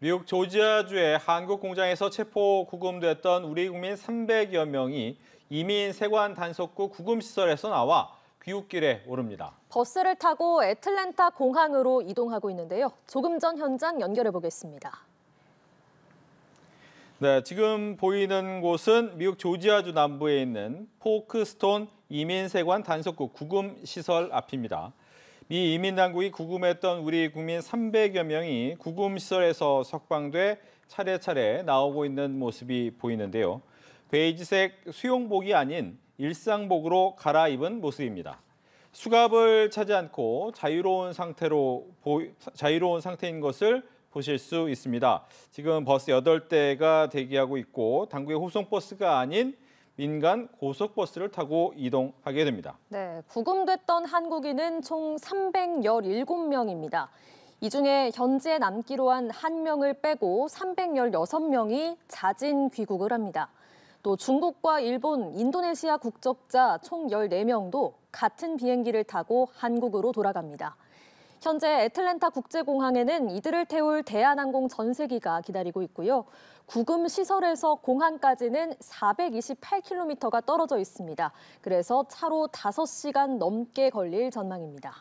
미국 조지아주의 한국 공장에서 체포 구금됐던 우리 국민 300여 명이 이민 세관 단속국 구금시설에서 나와 귀국길에 오릅니다. 버스를 타고 애틀랜타 공항으로 이동하고 있는데요. 조금 전 현장 연결해 보겠습니다. 네, 지금 보이는 곳은 미국 조지아주 남부에 있는 포크스톤 이민세관 단속국 구금시설 앞입니다. 미 이민당국이 구금했던 우리 국민 300여 명이 구금시설에서 석방돼 차례차례 나오고 있는 모습이 보이는데요. 베이지색 수용복이 아닌 일상복으로 갈아입은 모습입니다. 수갑을 차지 않고 자유로운 상태인 것을 보실 수 있습니다. 지금 버스 8대가 대기하고 있고 당국의 호송버스가 아닌 민간 고속버스를 타고 이동하게 됩니다. 네, 구금됐던 한국인은 총 317명입니다. 이 중에 현지에 남기로 한 1명을 빼고 316명이 자진 귀국을 합니다. 또 중국과 일본, 인도네시아 국적자 총 14명도 같은 비행기를 타고 한국으로 돌아갑니다. 현재 애틀랜타 국제공항에는 이들을 태울 대한항공 전세기가 기다리고 있고요. 구금 시설에서 공항까지는 428km가 떨어져 있습니다. 그래서 차로 5시간 넘게 걸릴 전망입니다.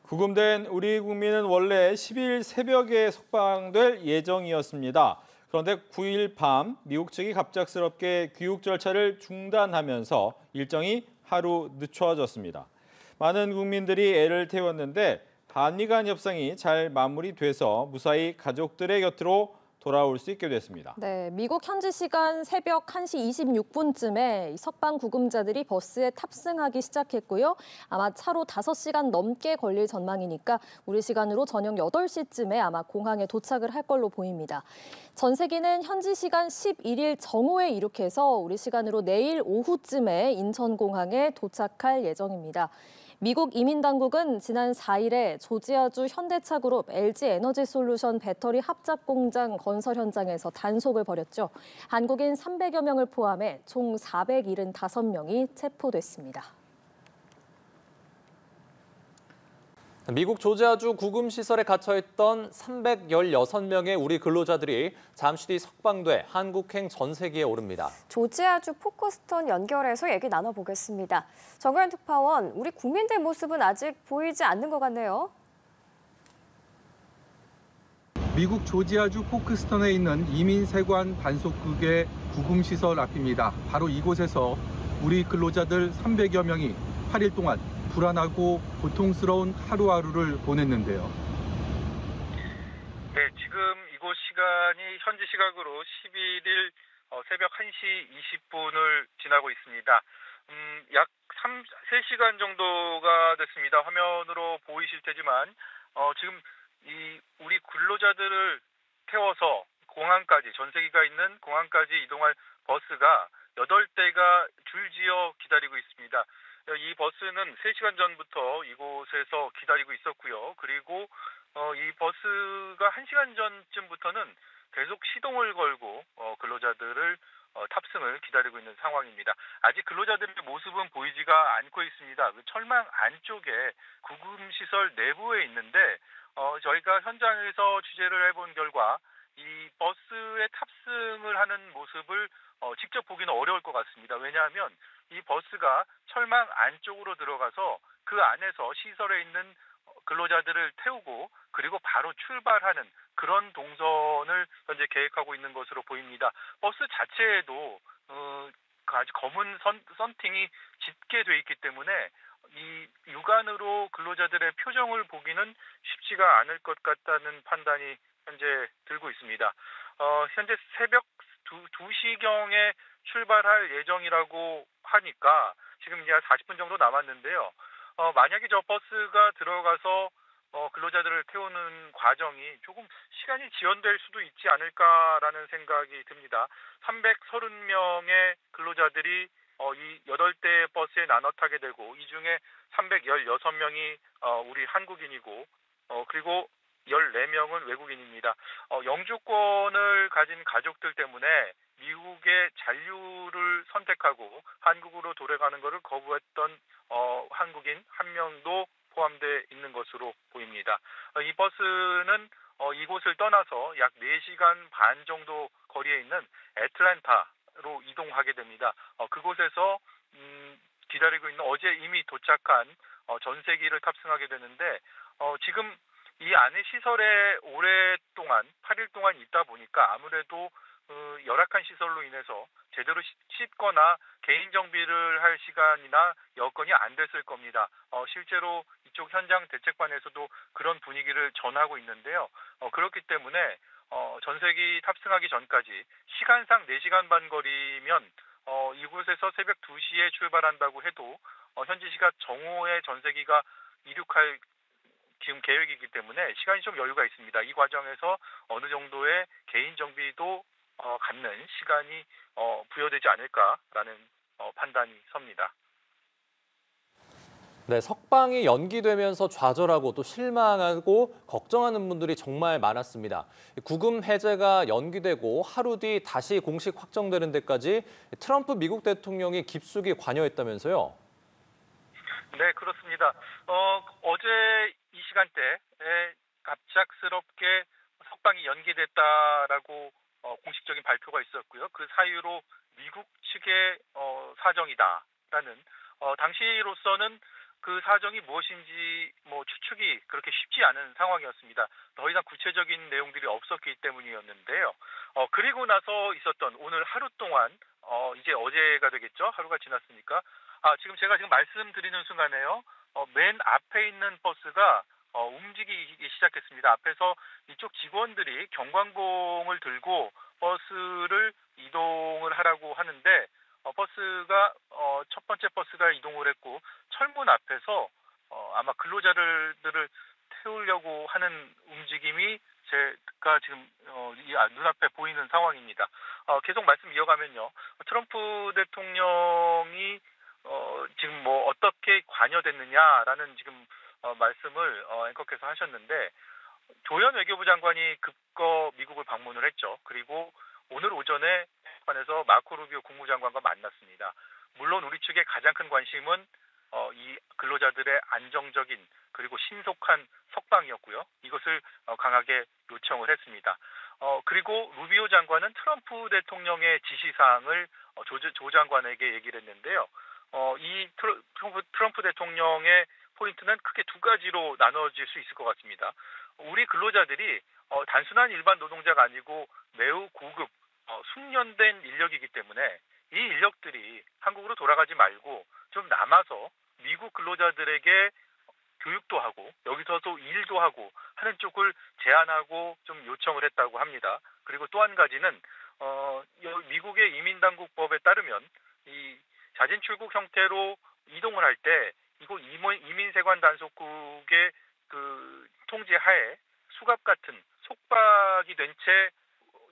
구금된 우리 국민은 원래 10일 새벽에 석방될 예정이었습니다. 그런데 9일 밤 미국 측이 갑작스럽게 귀국 절차를 중단하면서 일정이 하루 늦춰졌습니다. 많은 국민들이 애를 태웠는데 한미 간 협상이 잘 마무리돼서 무사히 가족들의 곁으로 돌아올 수 있게 됐습니다. 네, 미국 현지 시간 새벽 1시 26분쯤에 석방 구금자들이 버스에 탑승하기 시작했고요. 아마 차로 5시간 넘게 걸릴 전망이니까 우리 시간으로 저녁 8시쯤에 아마 공항에 도착을 할 걸로 보입니다. 전세기는 현지 시간 11일 정오에 이륙해서 우리 시간으로 내일 오후쯤에 인천공항에 도착할 예정입니다. 미국 이민당국은 지난 4일에 조지아주 현대차그룹 LG에너지솔루션 배터리 합작 공장 건설 현장에서 단속을 벌였죠. 한국인 300여 명을 포함해 총 475명이 체포됐습니다. 미국 조지아주 구금시설에 갇혀있던 316명의 우리 근로자들이 잠시 뒤 석방돼 한국행 전세기에 오릅니다. 조지아주 포크스톤 연결해서 얘기 나눠보겠습니다. 정현 특파원, 우리 국민들 모습은 아직 보이지 않는 것 같네요. 미국 조지아주 포크스톤에 있는 이민세관 단속국의 구금시설 앞입니다. 바로 이곳에서 우리 근로자들 300여 명이 8일 동안 불안하고 고통스러운 하루하루를 보냈는데요. 네, 지금 이곳 시간이 현지 시각으로 11일 새벽 1시 20분을 지나고 있습니다. 약 3시간 정도가 됐습니다. 화면으로 보이실 테지만 지금 우리 근로자들을 태워서 공항까지, 전세기가 있는 공항까지 이동할 버스가 8대가 줄지어 기다리고 있습니다. 이 버스는 3시간 전부터 이곳에서 기다리고 있었고요. 그리고 이 버스가 1시간 전쯤부터는 계속 시동을 걸고 근로자들을 탑승을 기다리고 있는 상황입니다. 아직 근로자들의 모습은 보이지가 않고 있습니다. 그 철망 안쪽에 구금시설 내부에 있는데 저희가 현장에서 취재를 해본 결과 이 버스에 탑승을 하는 모습을 직접 보기는 어려울 것 같습니다. 왜냐하면 이 버스가 철망 안쪽으로 들어가서 그 안에서 시설에 있는 근로자들을 태우고 그리고 바로 출발하는 그런 동선을 현재 계획하고 있는 것으로 보입니다. 버스 자체에도 아주 검은 썬팅이 짙게 돼 있기 때문에 이 육안으로 근로자들의 표정을 보기는 쉽지가 않을 것 같다는 판단이 현재 들고 있습니다. 현재 새벽 2시경에 출발할 예정이라고 하니까 지금 이제 40분 정도 남았는데요. 만약에 저 버스가 들어가서 근로자들을 태우는 과정이 조금 시간이 지연될 수도 있지 않을까라는 생각이 듭니다. 330명의 근로자들이 이 8대의 버스에 나눠 타게 되고 이 중에 316명이 우리 한국인이고 그리고 14명은 외국인입니다. 영주권을 가진 가족들 때문에 미국의 잔류를 선택하고 한국으로 돌아가는 것을 거부했던 한국인 한 명도 포함되어 있는 것으로 보입니다. 이 버스는 이곳을 떠나서 약 4시간 반 정도 거리에 있는 애틀랜타로 이동하게 됩니다. 그곳에서 기다리고 있는 어제 이미 도착한 전세기를 탑승하게 되는데 지금 이 안에 시설에 오랫동안 8일 동안 있다 보니까 아무래도 열악한 시설로 인해서 제대로 씻거나 개인 정비를 할 시간이나 여건이 안 됐을 겁니다. 실제로 이쪽 현장 대책반에서도 그런 분위기를 전하고 있는데요. 그렇기 때문에 전세기 탑승하기 전까지 시간상 4시간 반 거리면 이곳에서 새벽 2시에 출발한다고 해도 현지 시각 정오에 전세기가 이륙할 지금 계획이기 때문에 시간이 좀 여유가 있습니다. 이 과정에서 어느 정도의 개인 정비도 갖는 시간이 부여되지 않을까라는 판단이 섭니다. 네, 석방이 연기되면서 좌절하고 또 실망하고 걱정하는 분들이 정말 많았습니다. 구금 해제가 연기되고 하루 뒤 다시 공식 확정되는 데까지 트럼프 미국 대통령이 깊숙이 관여했다면서요? 네, 그렇습니다. 어제 이 시간대에 갑작스럽게 석방이 연기됐다라고 공식적인 발표가 있었고요. 그 사유로 미국 측의 사정이다라는 당시로서는 그 사정이 무엇인지 추측이 그렇게 쉽지 않은 상황이었습니다. 더 이상 구체적인 내용들이 없었기 때문이었는데요. 그리고 나서 있었던 오늘 하루 동안 이제 어제가 되겠죠. 하루가 지났으니까 지금 제가 말씀드리는 순간에요. 맨 앞에 있는 버스가 움직이기 시작했습니다. 앞에서 이쪽 직원들이 경광봉을 들고 버스를 이동을 하라고 하는데 버스가 첫 번째 버스가 이동을 했고 철문 앞에서 아마 근로자들을 태우려고 하는 움직임이 제가 지금 눈앞에 보이는 상황입니다. 계속 말씀 이어가면요. 트럼프 대통령이 지금 어떻게 관여됐느냐라는 지금 말씀을 앵커께서 하셨는데 조현 외교부 장관이 급거 미국을 방문을 했죠. 그리고 오늘 오전에 관에서 마코 루비오 국무장관과 만났습니다. 물론 우리 측의 가장 큰 관심은 이 근로자들의 안정적인 그리고 신속한 석방이었고요. 이것을 강하게 요청을 했습니다. 그리고 루비오 장관은 트럼프 대통령의 지시사항을 조 장관에게 얘기를 했는데요. 이 트럼프 대통령의 포인트는 크게 두 가지로 나눠질 수 있을 것 같습니다. 우리 근로자들이 단순한 일반 노동자가 아니고 매우 고급 숙련된 인력이기 때문에 이 인력들이 한국으로 돌아가지 말고 좀 남아서 미국 근로자들에게 교육도 하고 여기서도 일도 하고 하는 쪽을 제안하고 좀 요청을 했다고 합니다. 그리고 또 한 가지는 미국의 이민당국법에 따르면 이 자진 출국 형태로 이동을 할 때 이곳 이민세관 단속국의 그 통제하에 수갑 같은 속박이 된 채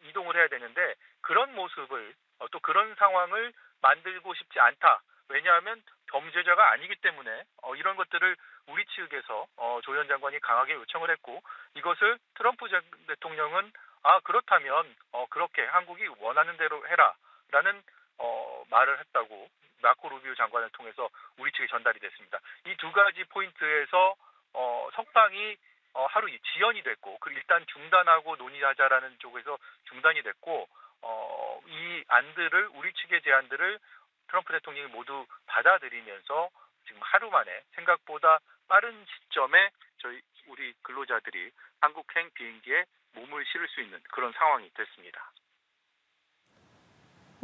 이동을 해야 되는데 그런 모습을 또 그런 상황을 만들고 싶지 않다. 왜냐하면 범죄자가 아니기 때문에 이런 것들을 우리 측에서 조현 장관이 강하게 요청을 했고 이것을 트럼프 대통령은 그렇다면 그렇게 한국이 원하는 대로 해라라는 말을 했다고 마코 루비오 장관을 통해서 우리 측에 전달이 됐습니다. 이 두 가지 포인트에서 석방이 하루 지연이 됐고 일단 중단하고 논의하자라는 쪽에서 중단이 됐고 이 안들을 우리 측의 제안들을 트럼프 대통령이 모두 받아들이면서 지금 하루 만에 생각보다 빠른 시점에 우리 근로자들이 한국행 비행기에 몸을 실을 수 있는 그런 상황이 됐습니다.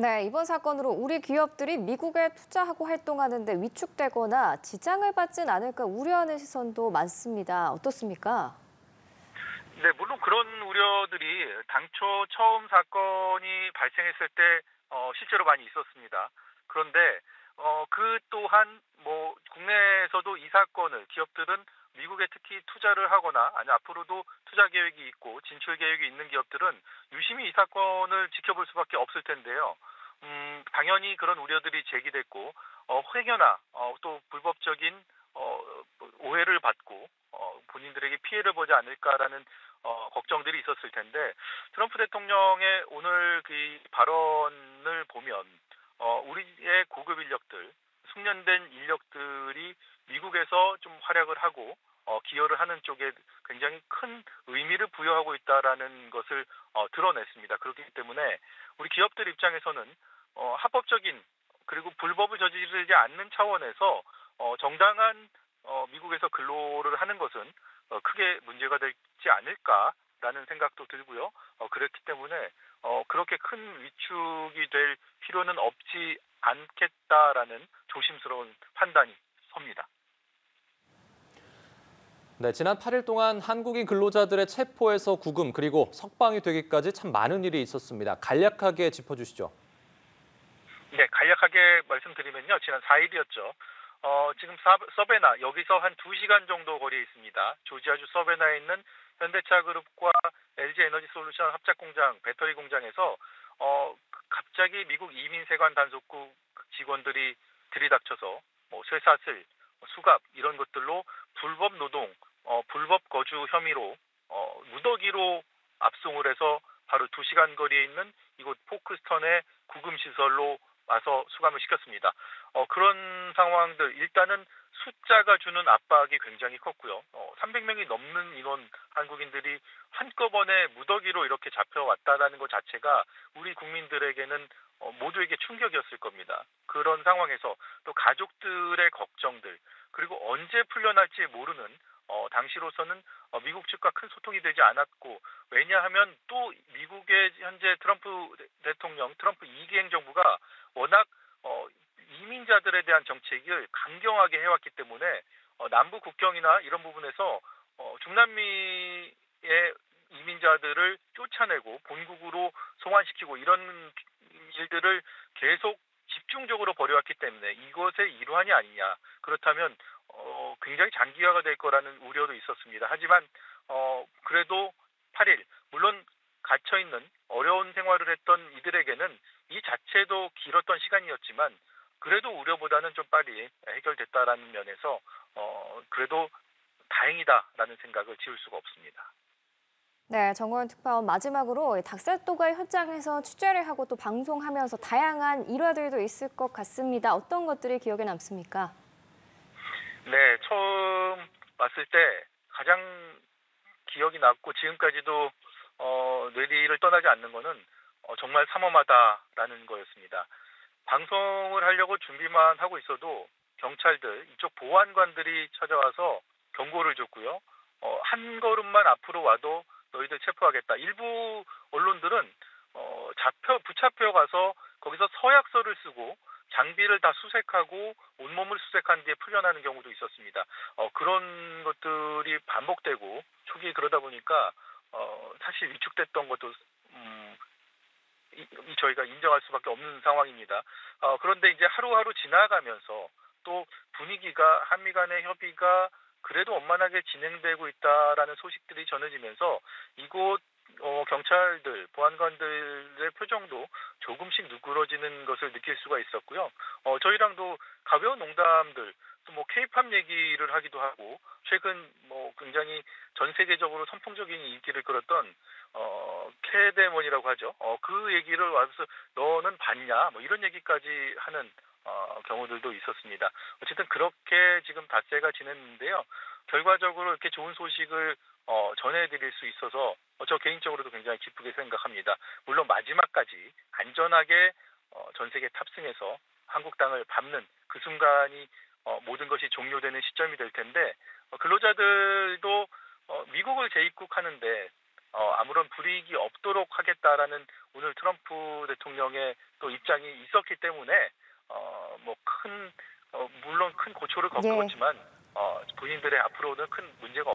네, 이번 사건으로 우리 기업들이 미국에 투자하고 활동하는데 위축되거나 지장을 받진 않을까 우려하는 시선도 많습니다. 어떻습니까? 네, 물론 그런 우려들이 당초 처음 사건이 발생했을 때 실제로 많이 있었습니다. 그런데 그 또한 국내에서도 이 사건을 기업들은 미국에 특히 투자를 하거나 아니 앞으로도 투자 계획이 있고 진출 계획이 있는 기업들은 유심히 이 사건을 지켜볼 수밖에 없을 텐데요. 당연히 그런 우려들이 제기됐고 회견나 또 불법적인 오해를 받고 본인들에게 피해를 보지 않을까라는 걱정들이 있었을 텐데 트럼프 대통령의 오늘 그 발언을 보면 우리의 고급 인력들, 숙련된 인력들이 미국에서 좀 활약을 하고 기여를 하는 쪽에 굉장히 큰 의미를 부여하고 있다라는 것을 드러냈습니다. 그렇기 때문에 우리 기업들 입장에서는 합법적인 그리고 불법을 저지르지 않는 차원에서 정당한 미국에서 근로를 하는 것은 크게 문제가 되지 않을까라는 생각도 들고요. 그렇기 때문에 그렇게 큰 위축이 될 필요는 없지 않겠다라는 조심스러운 판단이 섭니다. 네, 지난 8일 동안 한국인 근로자들의 체포에서 구금 그리고 석방이 되기까지 참 많은 일이 있었습니다. 간략하게 짚어주시죠. 네, 간략하게 말씀드리면요. 지난 4일이었죠. 지금 서베나, 여기서 한 2시간 정도 거리에 있습니다. 조지아주 서베나에 있는 현대차 그룹과 LG 에너지 솔루션 합작 공장, 배터리 공장에서 갑자기 미국 이민세관 단속국 직원들이 들이닥쳐서 쇠사슬, 수갑 이런 것들로 불법 노동, 불법 거주 혐의로 무더기로 압송을 해서 바로 2시간 거리에 있는 이곳 포크스턴의 구금시설로 와서 수감을 시켰습니다. 그런 상황들 일단은 숫자가 주는 압박이 굉장히 컸고요. 300명이 넘는 인원 한국인들이 한꺼번에 무더기로 이렇게 잡혀왔다라는 것 자체가 우리 국민들에게는 모두에게 충격이었을 겁니다. 그런 상황에서 또 가족들의 걱정들 그리고 언제 풀려날지 모르는 당시로서는 미국 측과 큰 소통이 되지 않았고 왜냐하면 또 미국의 현재 트럼프 대통령, 트럼프 2기 행정부가 워낙 이민자들에 대한 정책을 강경하게 해왔기 때문에 남부 국경이나 이런 부분에서 중남미의 이민자들을 쫓아내고 본국으로 송환시키고 이런 일들을 계속 집중적으로 벌여왔기 때문에 이것의 일환이 아니냐. 그렇다면 굉장히 장기화가 될 거라는 우려도 있었습니다. 하지만 그래도 8일 물론 갇혀있는 어려운 생활을 했던 이들에게는 이 자체도 길었던 시간이었지만 그래도 우려보다는 좀 빨리 해결됐다라는 면에서 그래도 다행이다라는 생각을 지울 수가 없습니다. 네, 정호연 특파원 마지막으로 닭살도가 현장에서 취재를 하고 또 방송하면서 다양한 일화들도 있을 것 같습니다. 어떤 것들이 기억에 남습니까? 네, 처음 왔을 때 가장 기억이 남고 지금까지도 뇌리를 떠나지 않는 거는 정말 삼엄하다라는 거였습니다. 방송을 하려고 준비만 하고 있어도 경찰들, 이쪽 보안관들이 찾아와서 경고를 줬고요. 한 걸음만 앞으로 와도 너희들 체포하겠다. 일부 언론들은 붙잡혀 가서 거기서 서약서를 쓰고 장비를 다 수색하고 온몸을 수색한 뒤에 풀려나는 경우도 있었습니다. 그런 것들이 반복되고 초기에 그러다 보니까 사실 위축됐던 것도 저희가 인정할 수밖에 없는 상황입니다. 그런데 이제 하루하루 지나가면서 또 분위기가 한미 간의 협의가 그래도 원만하게 진행되고 있다라는 소식들이 전해지면서 이곳 경찰들, 보안관들의 표정도 조금씩 누그러지는 것을 느낄 수가 있었고요. 저희랑도 가벼운 농담들, 또 K-팝 얘기를 하기도 하고 최근 굉장히 전 세계적으로 선풍적인 인기를 끌었던 캐데몬이라고 하죠. 그 얘기를 와서 너는 봤냐? 이런 얘기까지 하는 경우들도 있었습니다. 어쨌든 그렇게 지금 닷새가 지냈는데요. 결과적으로 이렇게 좋은 소식을 전해드릴 수 있어서 저 개인적으로도 굉장히 기쁘게 생각합니다. 물론 마지막까지 안전하게 전 세계 탑승해서 한국 땅을 밟는 그 순간이 모든 것이 종료되는 시점이 될 텐데 근로자들도 미국을 재입국하는데 아무런 불이익이 없도록 하겠다라는 오늘 트럼프 대통령의 또 입장이 있었기 때문에 물론 큰 고초를 겪었지만 본인들의 앞으로는 큰 문제가